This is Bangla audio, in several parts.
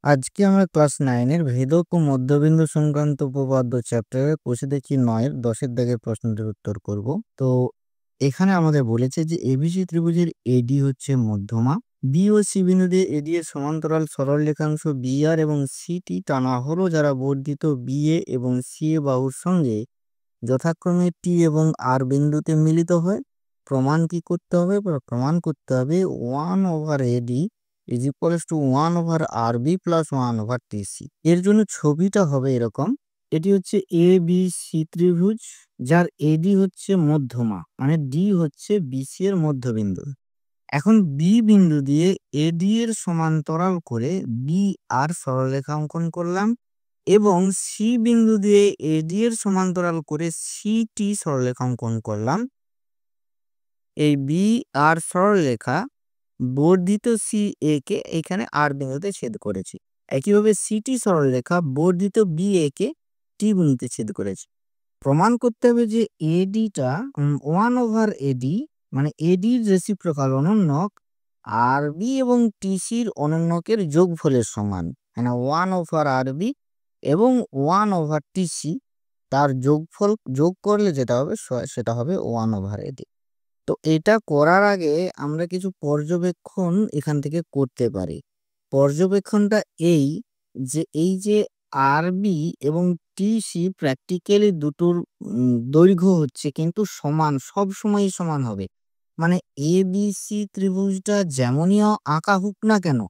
আজকে আমরা ক্লাস 9 এর ভেদক ও মধ্যবিন্দু সংক্রান্ত উপপাদ্য চ্যাপ্টারে বসে দেখি 9 এর 10 এর দাগের প্রশ্নটির উত্তর করব। তো এখানে আমাদের বলেছে যে এবিসি ত্রিভুজের এডি হচ্ছে মধ্যমা, বি ও সি বিন্দু দিয়ে এডি এর সমান্তরাল সরল রেখাংশ বিআর এবং সিটি টানা হলো যারা বর্ধিত বিএ এবং সিএ বাহুর সঙ্গে যথাক্রমে টি এবং আর বিন্দুতে মিলিত হয়। প্রমাণ কি করতে হবে? প্রমাণ করতে হবে 1/AD is equals to 1/RB plus 1/TC। এর জন্য ছবিটা হবে এরকম। এটি হচ্ছে এ বি সি ত্রিভুজ, যার এডি হচ্ছে মধ্যমা, মানে ডি হচ্ছে বিসি এর মধ্যবিন্দু। এখন বি বিন্দু দিয়ে এডি এর সমান্তরাল করে বি আর সরলরেখা অঙ্কন করলাম এবং সি বিন্দু দিয়ে এডি এর সমান্তরাল করে সিটি সরলরেখা অঙ্কন করলাম। এই বি আর সরলরেখা বর্ধিত সি এ কে এখানে আর বিন্দুতে ছেদ করেছি। একইভাবে সিটি সরলরেখা বর্ধিত বি এ কে টি বিন্দুতে ছেদ করেছে। প্রমাণ করতে হবে যে এডিটা 1/AD মানে এডির রেসিপ্রোকাল অনন্যক আর বি এবং টিসির অনন্যকের যোগফলের সমান, মানে 1/RB এবং 1/TC তার যোগফল যোগ করলে যেটা হবে সেটা হবে 1/AD। তো এটা করার আগে আমরা কিছু পর্যবেক্ষণ এখান থেকে করতে পারি। পর্যবেক্ষণটা এই যে আরবি এবং টিসি প্র্যাকটিক্যালি দুটোর দৈর্ঘ্য হচ্ছে কিন্তু সমান, সব সময়ই সমান হবে। মানে এ বি সি ত্রিভুজটা যেমনই আঁকা হোক না কেন,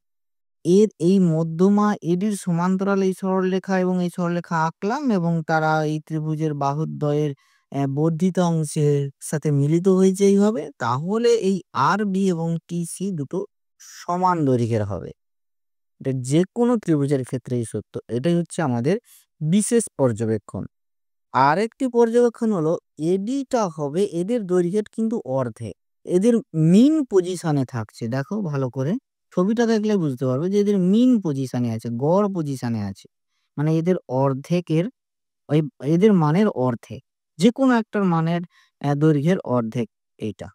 এর এই মধ্যমা এডির সমান্তরাল এই সরলরেখা এবং এই সরলরেখা আঁকলাম এবং তারা এই ত্রিভুজের বাহুদ্বয়ের বর্ধিত অংশের সাথে মিলিত হয়েছে এইভাবে, তাহলে এই আর বি এবং টি সি দুটো সমান দৈর্ঘ্যের হবে। এটা যে কোনো ত্রিভুজের ক্ষেত্রেই সত্য। এটাই হচ্ছে আমাদের বিশেষ পর্যবেক্ষণ। আরেকটি পর্যবেক্ষণ হলো এডিটা হবে এদের দৈর্ঘ্যের কিন্তু অর্ধেক, এদের মিন পজিশনে থাকছে। দেখো ভালো করে ছবিটা দেখলে বুঝতে পারবে যে এদের মিন পজিশনে আছে, গড় পজিশনে আছে, মানে এদের অর্ধেকের ওই এদের মানের অর্ধেক, যে কোনো একটার মানের দৈর্ঘ্যের অর্ধেক। এইটা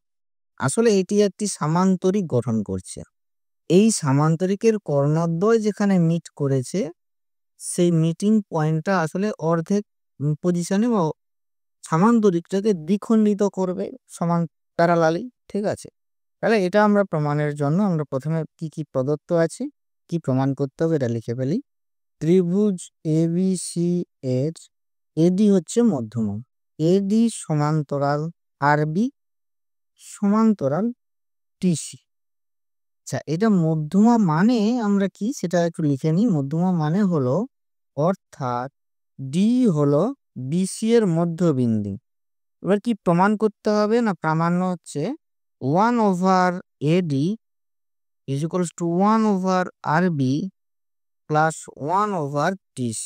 আসলে এটি একটি সামান্তরিক গঠন করছে। এই সামান্তরিকের কর্ণদ্বয় যেখানে মিট করেছে সেই মিটিং পয়েন্টটা আসলে অর্ধেক পজিশনে বা সামান্তরিকটাকে দ্বিখণ্ডিত করবে সমান প্যারালালি। ঠিক আছে, তাহলে এটা আমরা প্রমাণের জন্য আমরা প্রথমে কি কি প্রদত্ত আছে, কি প্রমাণ করতে হবে এটা লিখে ফেলি। ত্রিভুজ এ বি সি এর এডি হচ্ছে মধ্যমা, এডি সমান্তরাল আর বি সমান্তরাল টিসি। আচ্ছা, এটা মধ্যমা মানে আমরা কি সেটা একটু লিখে নিই। মধ্যমা মানে হলো, অর্থাৎ ডি হলো বিসি এর মধ্যবিন্দু। এবার কি প্রমাণ করতে হবে? না, প্রামাণ্য হচ্ছে 1/AD is equals to 1/RB plus 1/TC।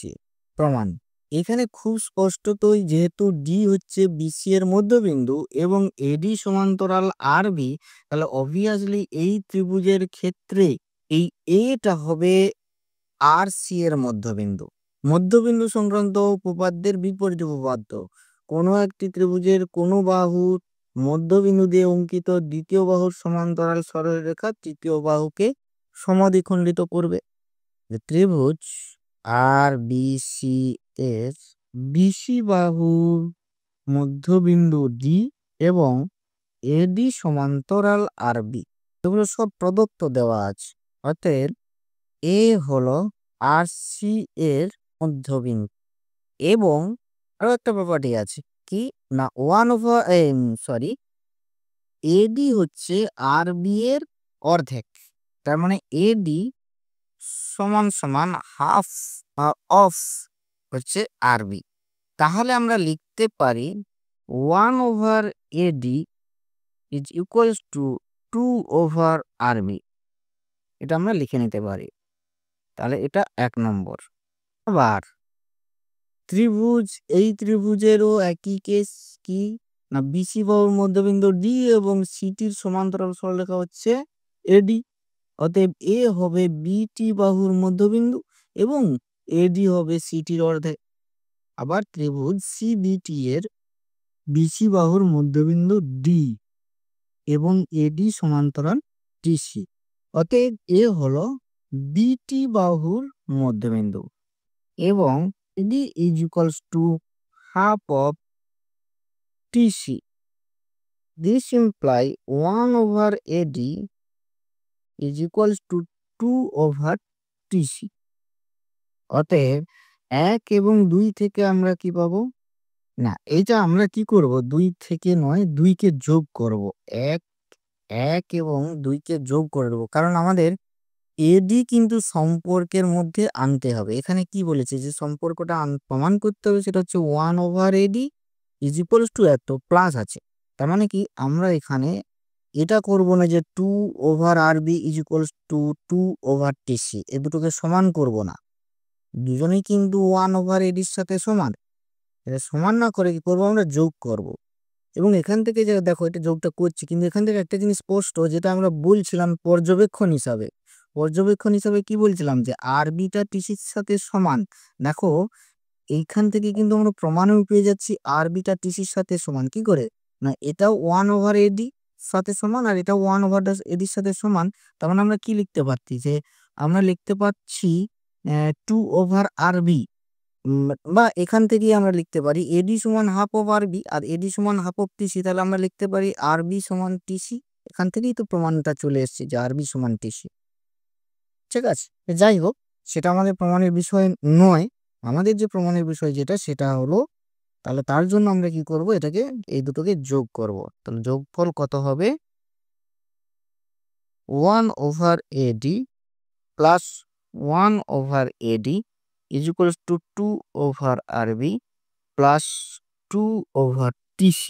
প্রমাণ এখানে খুব স্পষ্টতই, যেহেতু ডি হচ্ছে বিসি এর মধ্যবিন্দু এবং এডি সমান্তরাল আরবি, তাহলে অবভিয়াসলি এই ত্রিভুজের ক্ষেত্রে এই এটা হবে আর সি এর মধ্যবিন্দু। মধ্যবিন্দু সংক্রান্ত উপপাদ্যের বিপরীত উপপাদ্য, কোনো একটি ত্রিভুজের কোনো বাহুর মধ্যবিন্দু দিয়ে অঙ্কিত দ্বিতীয় বাহুর সমান্তরাল সরলরেখা তৃতীয় বাহুকে সমদ্বিখণ্ডিত করবে। ত্রিভুজ আর বি সি এর বিসি বাহুর মধ্যবিন্দু ডি এবং এডি সমান্তরাল আর বি, এগুলো সব প্রদত্ত দেওয়া আছে। অতএব এ হলো আর সি এর মধ্যবিন্দু এবং আরো একটা প্রপার্টি আছে কি না, এডি হচ্ছে আর বি এর অর্ধেক, তার মানে এডি সমান সমান হাফ অফ হচ্ছে আরবি। তাহলে আমরা লিখতে পারি 1/AD is equals to 2/RB। এটা আমরা লিখে নিতে পারি। তাহলে এটা 1 নম্বর। আবার ত্রিভুজ, এই ত্রিভুজেরও একই কেস কি না, বিসি বাহুর মধ্যবিন্দু ডি এবং সিটির সমান্তরাল সরলরেখা হচ্ছে এডি। অতএব এ হবে বিটি বাহুর মধ্যবিন্দু এবং এডি হবে সিটির অর্ধেক। আবার ত্রিভুজ সিবিটি এর বিসি বাহুর মধ্যবিন্দু ডি এবং এডি সমান্তরাল টিসি। অতএব এ হলো বিটি বাহুর মধ্যবিন্দু এবং এডি is equals to half of TC. This imply 1/AD is equals to 2/TC। অতএব 1 এবং 2 থেকে আমরা কি পাবো? না, এইটা আমরা কি করব? 2 থেকে নয়, 2 কে যোগ করব। 1 এবং 2 কে যোগ করে দেবো, কারণ আমাদের এডি কিন্তু সম্পর্কের মধ্যে আনতে হবে। এখানে কি বলেছে যে সম্পর্কটা প্রমাণ করতে হবে, সেটা হচ্ছে 1/AD ইজ ইকুয়ালস টু এত প্লাস আছে। তার মানে কি আমরা এখানে এটা করব না যে 2/RB is equals to 2/TC, এ দুটোকে সমান করব না। দুজনেই কিন্তু 1/AD এর সাথে সমান। এটা সমান না করে কি করবো? আমরা যোগ করব। এবং এখান থেকে যে দেখো এটা যোগটা করছি, কিন্তু এখান থেকে একটা জিনিস স্পষ্ট, যেটা আমরা বলছিলাম পর্যবেক্ষণ হিসাবে কি বলছিলাম যে আরবিটা টিসির সাথে সমান। দেখো এইখান থেকে কিন্তু আমরা প্রমাণও পেয়ে যাচ্ছি আরবিটা টিসির সাথে সমান। কি করে? না, এটাও 1/AD সাথে সমান আর এটাও 1/AD সাথে সমান। তার মানে আমরা কি লিখতে পারছি? যে আমরা লিখতে পাচ্ছি 2/RB, বা এখান থেকেই আমরা লিখতে পারি এডি সমান হাফ অফ আরবি আর এডি সমান হাফ অফ টিসি। তাহলে আমরা লিখতে পারি আরবি সমান টিসি। এখান থেকেই তো প্রমাণটা চলে এসেছে যে আরবি সমান টিসি। ঠিক আছে, যাই হোক, সেটা আমাদের প্রমাণের বিষয় নয়। আমাদের যে প্রমাণের বিষয় যেটা, সেটা হলো, তাহলে তার জন্য আমরা কি করব? এটাকে, এই দুটোকে যোগ করব। তাহলে যোগফল কত হবে? 1/AD plus 1/AD is equals to 2/RB plus 2/TC.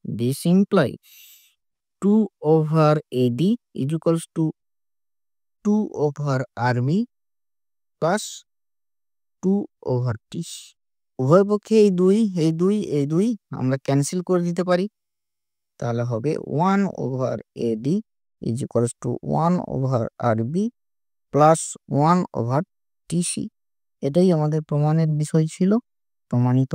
This implies 2/AD is equals to 2/RB plus 2/TC. উভয় পক্ষে এই দুই আমরা ক্যান্সেল করে দিতে পারি। তাহলে হবে 1/AD is equals to 1/RB plus 1/TC। এটাই আমাদের প্রমাণের বিষয় ছিল, প্রমাণিত।